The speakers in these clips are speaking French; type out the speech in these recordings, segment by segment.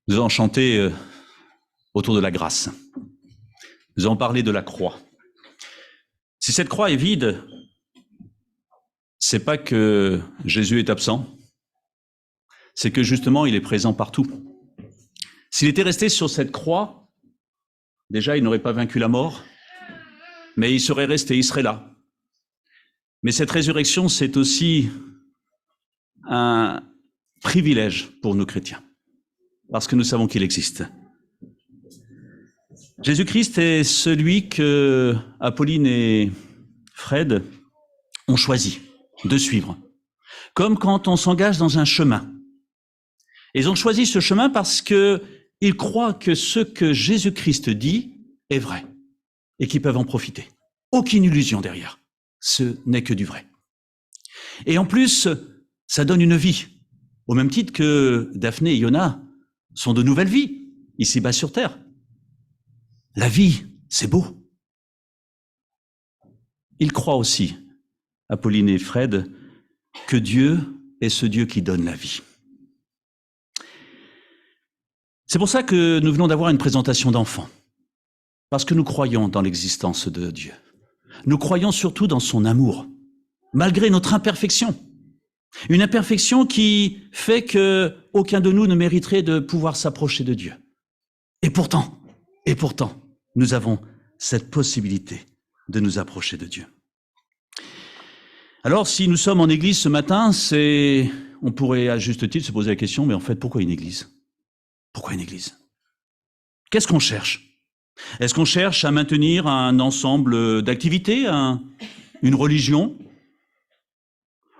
Nous allons chanter autour de la grâce. Nous allons parler de la croix. Si cette croix est vide, c'est pas que Jésus est absent, c'est que justement il est présent partout. S'il était resté sur cette croix, déjà il n'aurait pas vaincu la mort, mais il serait resté, il serait là. Mais cette résurrection, c'est aussi un privilège pour nous chrétiens, parce que nous savons qu'il existe. Jésus-Christ est celui que Apolline et Fred ont choisi de suivre, comme quand on s'engage dans un chemin. Ils ont choisi ce chemin parce qu'ils croient que ce que Jésus-Christ dit est vrai et qu'ils peuvent en profiter. Aucune illusion derrière, ce n'est que du vrai. Et en plus, ça donne une vie, au même titre que Daphné et Yona sont de nouvelles vies, ici-bas sur terre. La vie, c'est beau. Ils croient aussi, Apolline et Fred, que Dieu est ce Dieu qui donne la vie. C'est pour ça que nous venons d'avoir une présentation d'enfants, parce que nous croyons dans l'existence de Dieu. Nous croyons surtout dans son amour, malgré notre imperfection. Une imperfection qui fait que aucun de nous ne mériterait de pouvoir s'approcher de Dieu. Et pourtant, nous avons cette possibilité de nous approcher de Dieu. Alors, si nous sommes en église ce matin, on pourrait à juste titre se poser la question, mais en fait, pourquoi une église? Pourquoi une église? Qu'est-ce qu'on cherche? Est-ce qu'on cherche à maintenir un ensemble d'activités, une religion?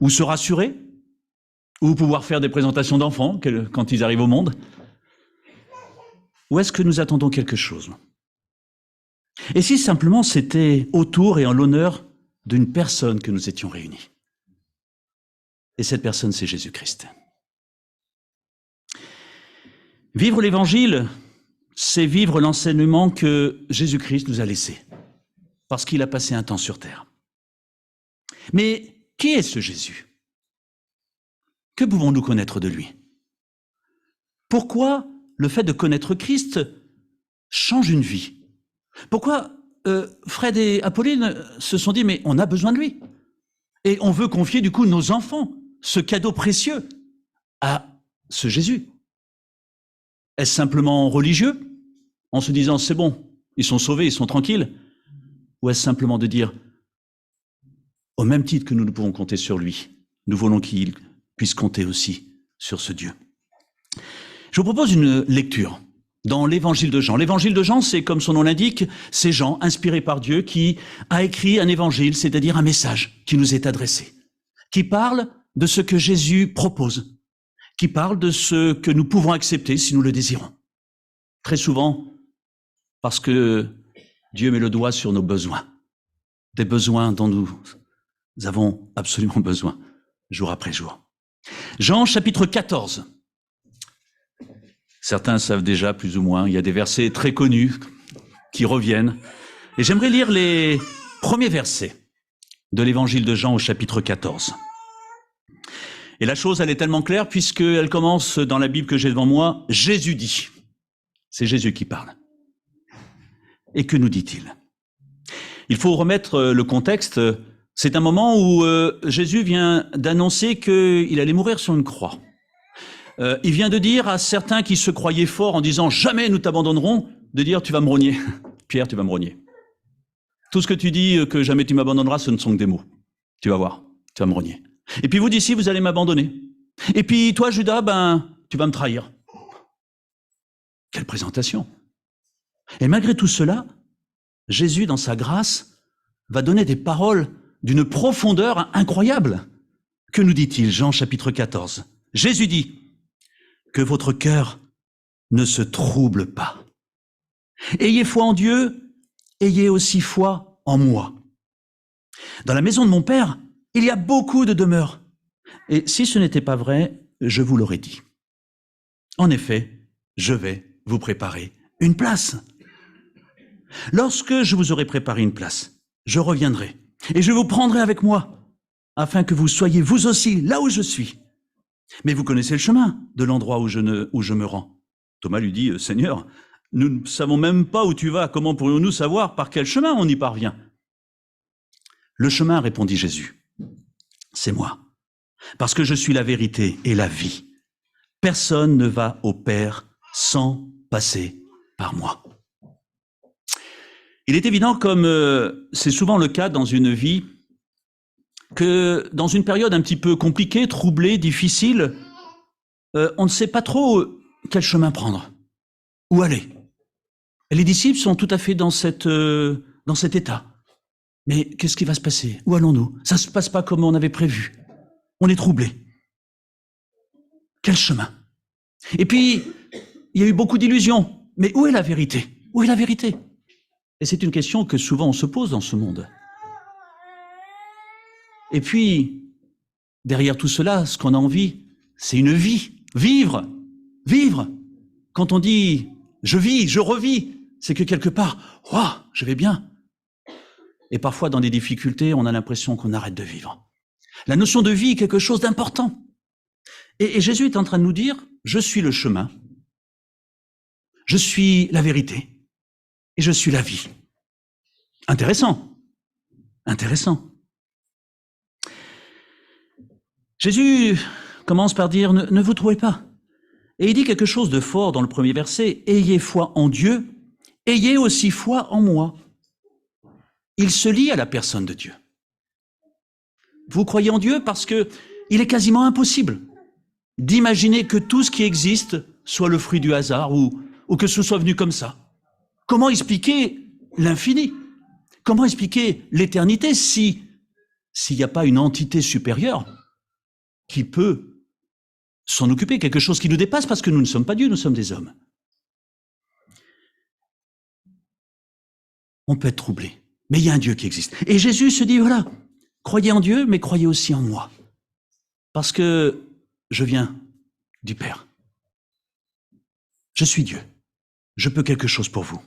Ou se rassurer? Ou pouvoir faire des présentations d'enfants quand ils arrivent au monde? Ou est-ce que nous attendons quelque chose? Et si simplement c'était autour et en l'honneur d'une personne que nous étions réunis? Et cette personne, c'est Jésus-Christ. Vivre l'Évangile, c'est vivre l'enseignement que Jésus-Christ nous a laissé, parce qu'il a passé un temps sur terre. Mais qui est ce Jésus? Que pouvons-nous connaître de lui? Pourquoi le fait de connaître Christ change une vie? Pourquoi Fred et Apolline se sont dit, mais on a besoin de lui. Et on veut confier du coup nos enfants, ce cadeau précieux, à ce Jésus. Est-ce simplement religieux, en se disant, c'est bon, ils sont sauvés, ils sont tranquilles? Ou est-ce simplement de dire, au même titre que nous ne pouvons compter sur lui, nous voulons qu'il puisse compter aussi sur ce Dieu? Je vous propose une lecture dans l'évangile de Jean. L'évangile de Jean, c'est comme son nom l'indique, c'est Jean, inspiré par Dieu, qui a écrit un évangile, c'est-à-dire un message qui nous est adressé, qui parle de ce que Jésus propose, qui parle de ce que nous pouvons accepter si nous le désirons. Très souvent, parce que Dieu met le doigt sur nos besoins, des besoins dont nous avons absolument besoin, jour après jour. Jean, chapitre 14. Certains savent déjà plus ou moins, il y a des versets très connus qui reviennent. Et j'aimerais lire les premiers versets de l'évangile de Jean au chapitre 14. Et la chose, elle est tellement claire puisqu'elle commence dans la Bible que j'ai devant moi, Jésus dit. C'est Jésus qui parle. Et que nous dit-il? Il faut remettre le contexte. C'est un moment où Jésus vient d'annoncer qu'il allait mourir sur une croix. Il vient de dire à certains qui se croyaient forts en disant « Jamais nous t'abandonnerons », de dire « Tu vas me rogner, Pierre, tu vas me rogner. Tout ce que tu dis que jamais tu m'abandonneras, ce ne sont que des mots. Tu vas voir, tu vas me rogner. Et puis vous d'ici, vous allez m'abandonner. Et puis toi, Judas, tu vas me trahir. » Quelle présentation! Et malgré tout cela, Jésus, dans sa grâce, va donner des paroles d'une profondeur incroyable. Que nous dit-il? Jean chapitre 14. Jésus dit « Que votre cœur ne se trouble pas. Ayez foi en Dieu, ayez aussi foi en moi. Dans la maison de mon Père, il y a beaucoup de demeures. Et si ce n'était pas vrai, je vous l'aurais dit. En effet, je vais vous préparer une place. Lorsque je vous aurai préparé une place, je reviendrai et je vous prendrai avec moi, afin que vous soyez vous aussi là où je suis. Mais vous connaissez le chemin de l'endroit où je me rends. Thomas lui dit, Seigneur, nous ne savons même pas où tu vas, comment pourrions-nous savoir par quel chemin on y parvient? Le chemin, répondit Jésus, c'est moi, parce que je suis la vérité et la vie. Personne ne va au Père sans passer par moi. Il est évident, comme c'est souvent le cas dans une vie, que dans une période un petit peu compliquée, troublée, difficile, on ne sait pas trop quel chemin prendre, où aller. Et les disciples sont tout à fait dans cet état. Mais qu'est-ce qui va se passer? Où allons-nous? Ça ne se passe pas comme on avait prévu. On est troublé. Quel chemin? Et puis, il y a eu beaucoup d'illusions. Mais où est la vérité? Où est la vérité? Et c'est une question que souvent on se pose dans ce monde. Et puis, derrière tout cela, ce qu'on a envie, c'est une vie. Vivre. Vivre. Quand on dit « je vis, je revis », c'est que quelque part, « waouh, je vais bien ». Et parfois, dans des difficultés, on a l'impression qu'on arrête de vivre. La notion de vie est quelque chose d'important. Et Jésus est en train de nous dire « je suis le chemin, je suis la vérité et je suis la vie ». Intéressant. Intéressant. Jésus commence par dire « ne vous trouvez pas ». Et il dit quelque chose de fort dans le premier verset, « Ayez foi en Dieu, ayez aussi foi en moi ». Il se lie à la personne de Dieu. Vous croyez en Dieu parce que il est quasiment impossible d'imaginer que tout ce qui existe soit le fruit du hasard ou que ce soit venu comme ça. Comment expliquer l'infini? Comment expliquer l'éternité s'il n'y a pas une entité supérieure qui peut s'en occuper, quelque chose qui nous dépasse parce que nous ne sommes pas Dieu, nous sommes des hommes. On peut être troublé, mais il y a un Dieu qui existe. Et Jésus se dit, voilà, croyez en Dieu, mais croyez aussi en moi. Parce que je viens du Père. Je suis Dieu. Je peux quelque chose pour vous.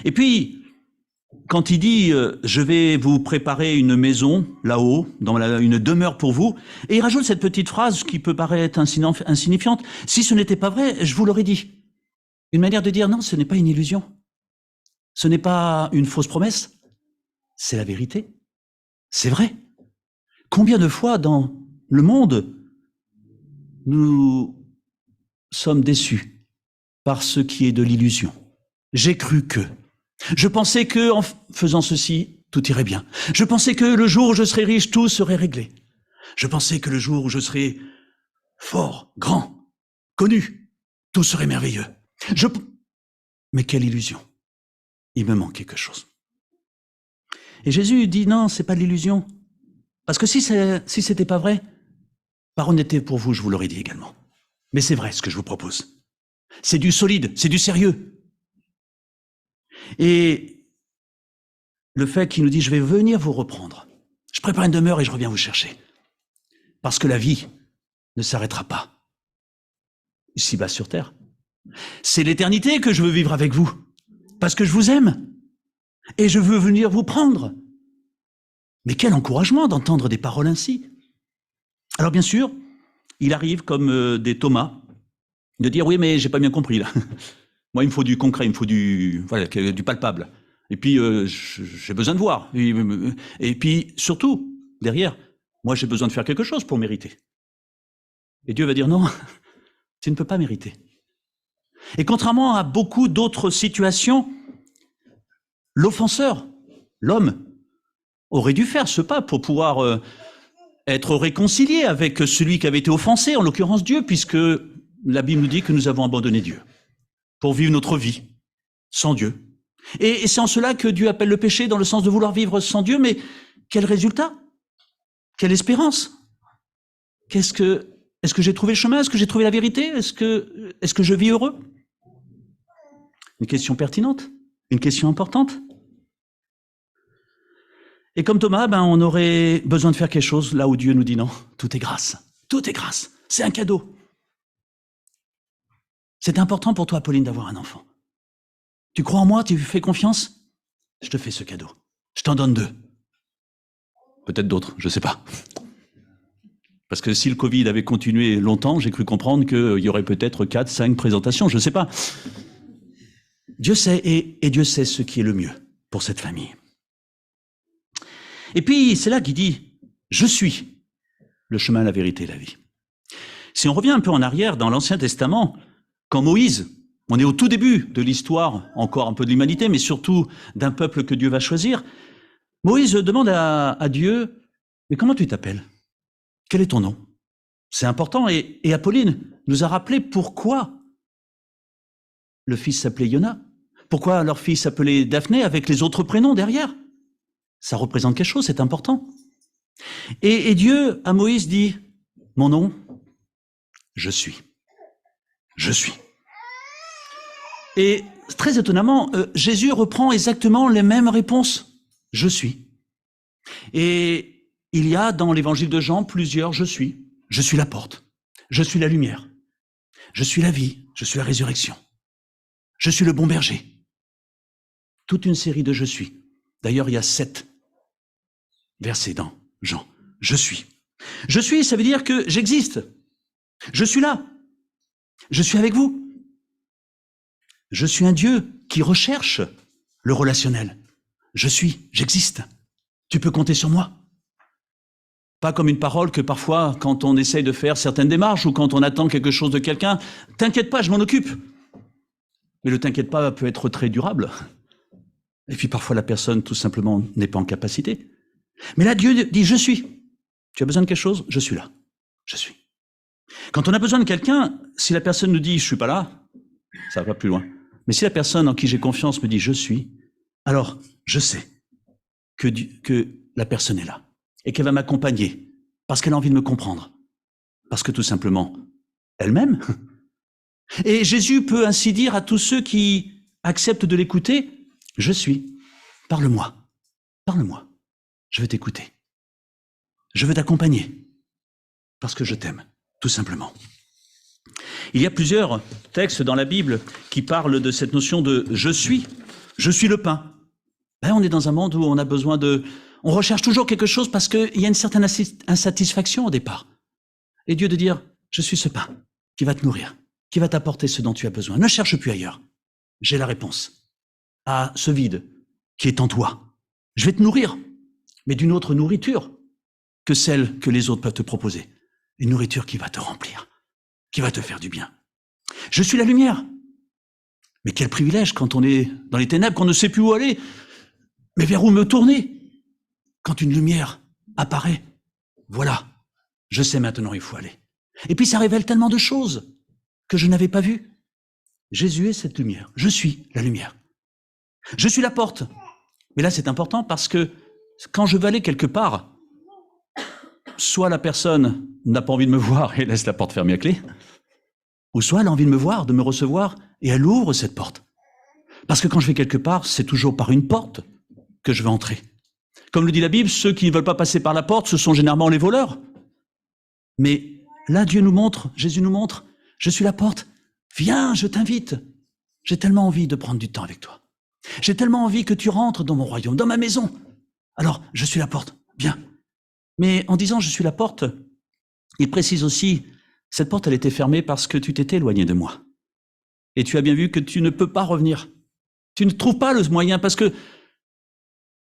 Et puis, quand il dit « je vais vous préparer une maison là-haut, dans une demeure pour vous », et il rajoute cette petite phrase qui peut paraître insignifiante, « si ce n'était pas vrai, je vous l'aurais dit ». Une manière de dire « non, ce n'est pas une illusion, ce n'est pas une fausse promesse, c'est la vérité, c'est vrai ». Combien de fois dans le monde, nous sommes déçus par ce qui est de l'illusion. J'ai cru que. Je pensais que, en faisant ceci, tout irait bien. Je pensais que le jour où je serais riche, tout serait réglé. Je pensais que le jour où je serais fort, grand, connu, tout serait merveilleux. Mais quelle illusion! Il me manque quelque chose. Et Jésus dit non, c'est pas de l'illusion. Parce que si c'était pas vrai, par honnêteté pour vous, je vous l'aurais dit également. Mais c'est vrai ce que je vous propose. C'est du solide, c'est du sérieux. Et le fait qu'il nous dit, je vais venir vous reprendre. Je prépare une demeure et je reviens vous chercher. Parce que la vie ne s'arrêtera pas ici-bas sur terre. C'est l'éternité que je veux vivre avec vous. Parce que je vous aime. Et je veux venir vous prendre. Mais quel encouragement d'entendre des paroles ainsi. Alors bien sûr, il arrive comme des Thomas de dire, oui, mais j'ai pas bien compris là. Moi, il me faut du concret, il me faut du palpable. Et puis, j'ai besoin de voir. Et puis, surtout, derrière, moi, j'ai besoin de faire quelque chose pour mériter. Et Dieu va dire, non, tu ne peux pas mériter. Et contrairement à beaucoup d'autres situations, l'offenseur, l'homme, aurait dû faire ce pas pour pouvoir être réconcilié avec celui qui avait été offensé, en l'occurrence Dieu, puisque la Bible nous dit que nous avons abandonné Dieu pour vivre notre vie sans Dieu. Et c'est en cela que Dieu appelle le péché, dans le sens de vouloir vivre sans Dieu, mais quel résultat? Quelle espérance? Est-ce que j'ai trouvé le chemin? Est-ce que j'ai trouvé la vérité? Est-ce que je vis heureux? Une question pertinente, une question importante. Et comme Thomas, on aurait besoin de faire quelque chose là où Dieu nous dit non, tout est grâce. Tout est grâce. C'est un cadeau. C'est important pour toi, Pauline, d'avoir un enfant. Tu crois en moi? Tu fais confiance? Je te fais ce cadeau. Je t'en donne 2. Peut-être d'autres, je ne sais pas. Parce que si le Covid avait continué longtemps, j'ai cru comprendre qu'il y aurait peut-être 4, 5 présentations, je ne sais pas. Dieu sait, et Dieu sait ce qui est le mieux pour cette famille. Et puis, c'est là qu'il dit, je suis le chemin, la vérité et la vie. Si on revient un peu en arrière dans l'Ancien Testament, quand Moïse, on est au tout début de l'histoire, encore un peu de l'humanité, mais surtout d'un peuple que Dieu va choisir, Moïse demande à Dieu, mais comment tu t'appelles? Quel est ton nom? C'est important, et Apolline nous a rappelé pourquoi le fils s'appelait Yona, pourquoi leur fils s'appelait Daphné avec les autres prénoms derrière. Ça représente quelque chose, c'est important. Et Dieu, à Moïse, dit, mon nom, je suis. Je suis. Et très étonnamment, Jésus reprend exactement les mêmes réponses. Je suis. Et il y a dans l'évangile de Jean plusieurs je suis. Je suis la porte. Je suis la lumière. Je suis la vie. Je suis la résurrection. Je suis le bon berger. Toute une série de je suis. D'ailleurs, il y a 7 versets dans Jean. Je suis. Je suis, ça veut dire que j'existe. Je suis là. Je suis avec vous. Je suis un Dieu qui recherche le relationnel. Je suis, j'existe. Tu peux compter sur moi. Pas comme une parole que parfois, quand on essaye de faire certaines démarches ou quand on attend quelque chose de quelqu'un, t'inquiète pas, je m'en occupe. Mais le t'inquiète pas peut être très durable. Et puis parfois la personne tout simplement n'est pas en capacité. Mais là Dieu dit je suis. Tu as besoin de quelque chose? Je suis là. Je suis. Quand on a besoin de quelqu'un, si la personne nous dit je suis pas là, ça va pas plus loin. Mais si la personne en qui j'ai confiance me dit je suis, alors je sais que la personne est là et qu'elle va m'accompagner parce qu'elle a envie de me comprendre, parce que tout simplement elle m'aime. Et Jésus peut ainsi dire à tous ceux qui acceptent de l'écouter, je suis, parle-moi, parle-moi, je vais t'écouter, je veux t'accompagner parce que je t'aime, tout simplement. Il y a plusieurs textes dans la Bible qui parlent de cette notion de je suis le pain. Ben, on est dans un monde où on a besoin on recherche toujours quelque chose parce qu'il y a une certaine insatisfaction au départ. Et Dieu de dire, je suis ce pain qui va te nourrir, qui va t'apporter ce dont tu as besoin. Ne cherche plus ailleurs. J'ai la réponse à ce vide qui est en toi. Je vais te nourrir, mais d'une autre nourriture que celle que les autres peuvent te proposer. Une nourriture qui va te remplir, qui va te faire du bien. Je suis la lumière. Mais quel privilège quand on est dans les ténèbres, qu'on ne sait plus où aller, mais vers où me tourner. Quand une lumière apparaît, voilà, je sais maintenant où il faut aller. Et puis ça révèle tellement de choses que je n'avais pas vues. Jésus est cette lumière. Je suis la lumière. Je suis la porte. Mais là, c'est important parce que quand je veux aller quelque part, soit la personne n'a pas envie de me voir et laisse la porte fermée à clé, ou soit elle a envie de me voir, de me recevoir, et elle ouvre cette porte. Parce que quand je vais quelque part, c'est toujours par une porte que je vais entrer. Comme le dit la Bible, ceux qui ne veulent pas passer par la porte, ce sont généralement les voleurs. Mais là, Dieu nous montre, Jésus nous montre, je suis la porte, viens, je t'invite. J'ai tellement envie de prendre du temps avec toi. J'ai tellement envie que tu rentres dans mon royaume, dans ma maison. Alors, je suis la porte, bien. Mais en disant je suis la porte, il précise aussi, cette porte, elle était fermée parce que tu t'étais éloigné de moi. Et tu as bien vu que tu ne peux pas revenir. Tu ne trouves pas le moyen parce que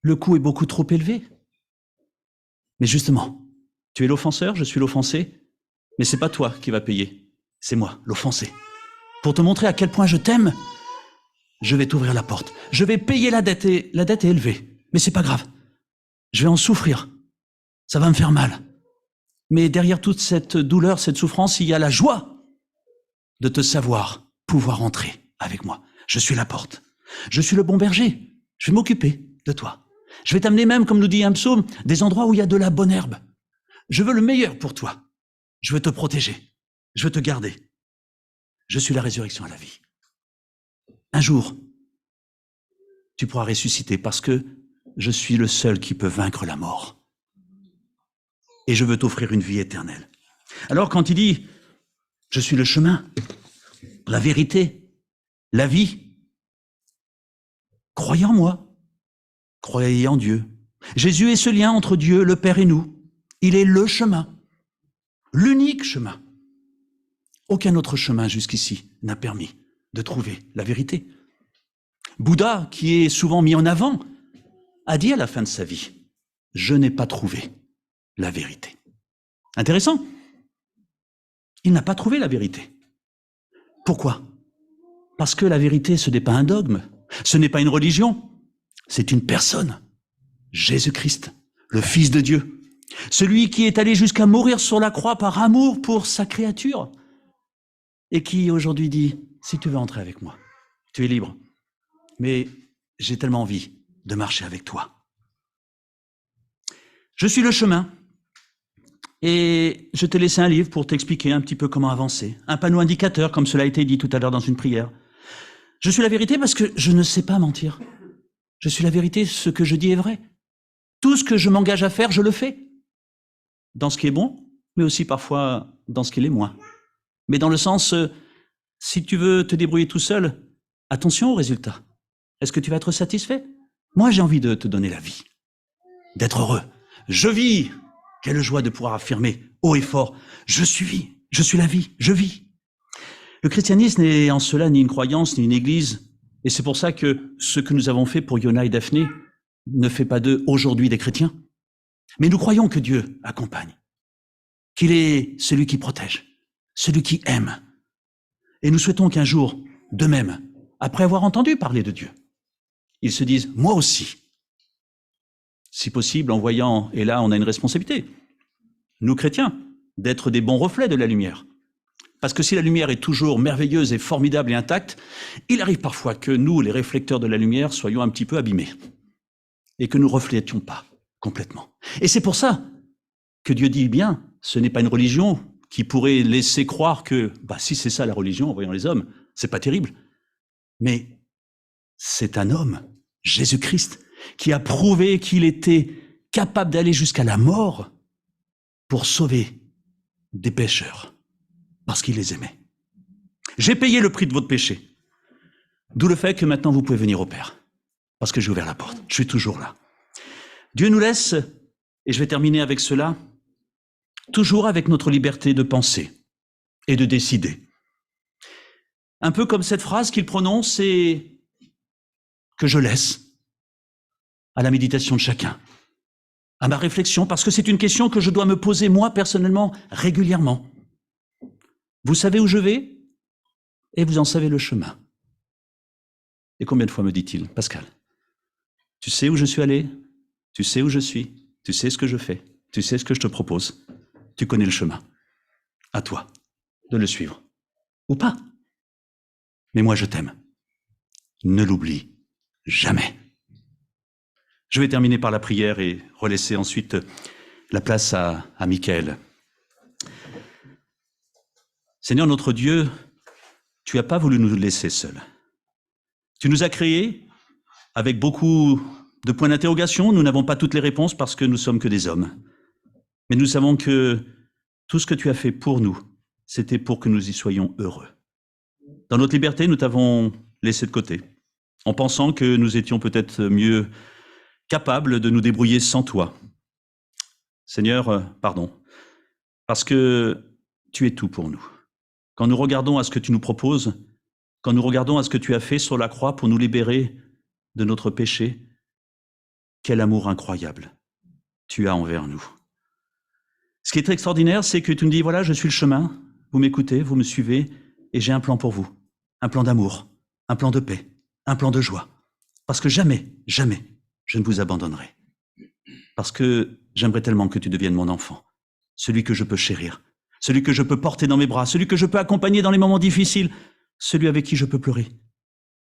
le coût est beaucoup trop élevé. Mais justement, tu es l'offenseur, je suis l'offensé, mais c'est pas toi qui vas payer, c'est moi, l'offensé. Pour te montrer à quel point je t'aime, je vais t'ouvrir la porte. Je vais payer la dette, et la dette est élevée, mais c'est pas grave. Je vais en souffrir. Ça va me faire mal. Mais derrière toute cette douleur, cette souffrance, il y a la joie de te savoir pouvoir entrer avec moi. Je suis la porte. Je suis le bon berger. Je vais m'occuper de toi. Je vais t'amener même, comme nous dit un psaume, des endroits où il y a de la bonne herbe. Je veux le meilleur pour toi. Je veux te protéger. Je veux te garder. Je suis la résurrection à la vie. Un jour, tu pourras ressusciter parce que je suis le seul qui peut vaincre la mort. Et je veux t'offrir une vie éternelle. Alors quand il dit, je suis le chemin, la vérité, la vie, croyez en moi, croyez en Dieu. Jésus est ce lien entre Dieu, le Père et nous. Il est le chemin. l'unique chemin. Aucun autre chemin jusqu'ici n'a permis de trouver la vérité. Bouddha, qui est souvent mis en avant, a dit à la fin de sa vie, « Je n'ai pas trouvé la vérité. » Intéressant. Il n'a pas trouvé la vérité. Pourquoi? Parce que la vérité, ce n'est pas un dogme, ce n'est pas une religion, c'est une personne. Jésus-Christ, le Fils de Dieu, celui qui est allé jusqu'à mourir sur la croix par amour pour sa créature et qui aujourd'hui dit, si tu veux entrer avec moi, tu es libre, mais j'ai tellement envie de marcher avec toi. Je suis le chemin et je t'ai laissé un livre pour t'expliquer un petit peu comment avancer, un panneau indicateur comme cela a été dit tout à l'heure dans une prière. Je suis la vérité parce que je ne sais pas mentir. Je suis la vérité, ce que je dis est vrai. Tout ce que je m'engage à faire, je le fais. Dans ce qui est bon, mais aussi parfois dans ce qui l'est moins. Mais dans le sens, si tu veux te débrouiller tout seul, attention au résultat. Est-ce que tu vas être satisfait? Moi, j'ai envie de te donner la vie, d'être heureux. Je vis. Quelle joie de pouvoir affirmer haut et fort, je suis la vie, je vis. Le christianisme n'est en cela ni une croyance, ni une église. Et c'est pour ça que ce que nous avons fait pour Yona et Daphné ne fait pas d'eux aujourd'hui des chrétiens. Mais nous croyons que Dieu accompagne, qu'il est celui qui protège, celui qui aime. Et nous souhaitons qu'un jour, d'eux-mêmes, après avoir entendu parler de Dieu, ils se disent, moi aussi, si possible, en voyant, et là on a une responsabilité, nous chrétiens, d'être des bons reflets de la lumière. Parce que si la lumière est toujours merveilleuse et formidable et intacte, il arrive parfois que nous, les réflecteurs de la lumière, soyons un petit peu abîmés et que nous ne reflétions pas complètement. Et c'est pour ça que Dieu dit bien, ce n'est pas une religion qui pourrait laisser croire que, si c'est ça la religion, en voyant les hommes, c'est pas terrible. Mais c'est un homme, Jésus-Christ, qui a prouvé qu'il était capable d'aller jusqu'à la mort pour sauver des pécheurs, parce qu'il les aimait. J'ai payé le prix de votre péché. D'où le fait que maintenant vous pouvez venir au Père, parce que j'ai ouvert la porte. Je suis toujours là. Dieu nous laisse, et je vais terminer avec cela, toujours avec notre liberté de penser et de décider. Un peu comme cette phrase qu'il prononce, c'est que je laisse à la méditation de chacun, à ma réflexion, parce que c'est une question que je dois me poser moi personnellement régulièrement. Vous savez où je vais et vous en savez le chemin. Et combien de fois me dit-il, Pascal, tu sais où je suis allé, tu sais où je suis, tu sais ce que je fais, tu sais ce que je te propose, tu connais le chemin. À toi de le suivre. Ou pas. Mais moi je t'aime. Ne l'oublie jamais. Je vais terminer par la prière et relaisser ensuite la place à Michael. Seigneur notre Dieu, tu n'as pas voulu nous laisser seuls. Tu nous as créés avec beaucoup de points d'interrogation. Nous n'avons pas toutes les réponses parce que nous sommes que des hommes. Mais nous savons que tout ce que tu as fait pour nous, c'était pour que nous y soyons heureux. Dans notre liberté, nous t'avons laissé de côté, en pensant que nous étions peut-être mieux capables de nous débrouiller sans toi. Seigneur, pardon, parce que tu es tout pour nous. Quand nous regardons à ce que tu nous proposes, quand nous regardons à ce que tu as fait sur la croix pour nous libérer de notre péché, quel amour incroyable tu as envers nous. Ce qui est extraordinaire, c'est que tu nous dis, voilà, je suis le chemin, vous m'écoutez, vous me suivez, et j'ai un plan pour vous, un plan d'amour, un plan de paix, un plan de joie. Parce que jamais, jamais, je ne vous abandonnerai. Parce que j'aimerais tellement que tu deviennes mon enfant, celui que je peux chérir, celui que je peux porter dans mes bras, celui que je peux accompagner dans les moments difficiles, celui avec qui je peux pleurer,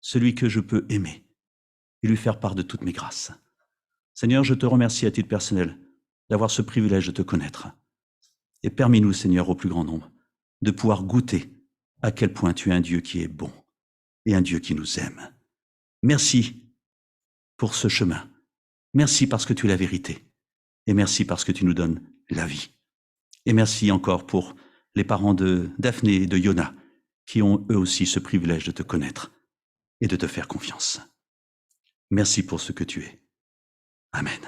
celui que je peux aimer et lui faire part de toutes mes grâces. Seigneur, je te remercie à titre personnel d'avoir ce privilège de te connaître. Et permets-nous, Seigneur, au plus grand nombre, de pouvoir goûter à quel point tu es un Dieu qui est bon et un Dieu qui nous aime. Merci pour ce chemin. Merci parce que tu es la vérité. Et merci parce que tu nous donnes la vie. Et merci encore pour les parents de Daphné et de Yona, qui ont eux aussi ce privilège de te connaître et de te faire confiance. Merci pour ce que tu es. Amen.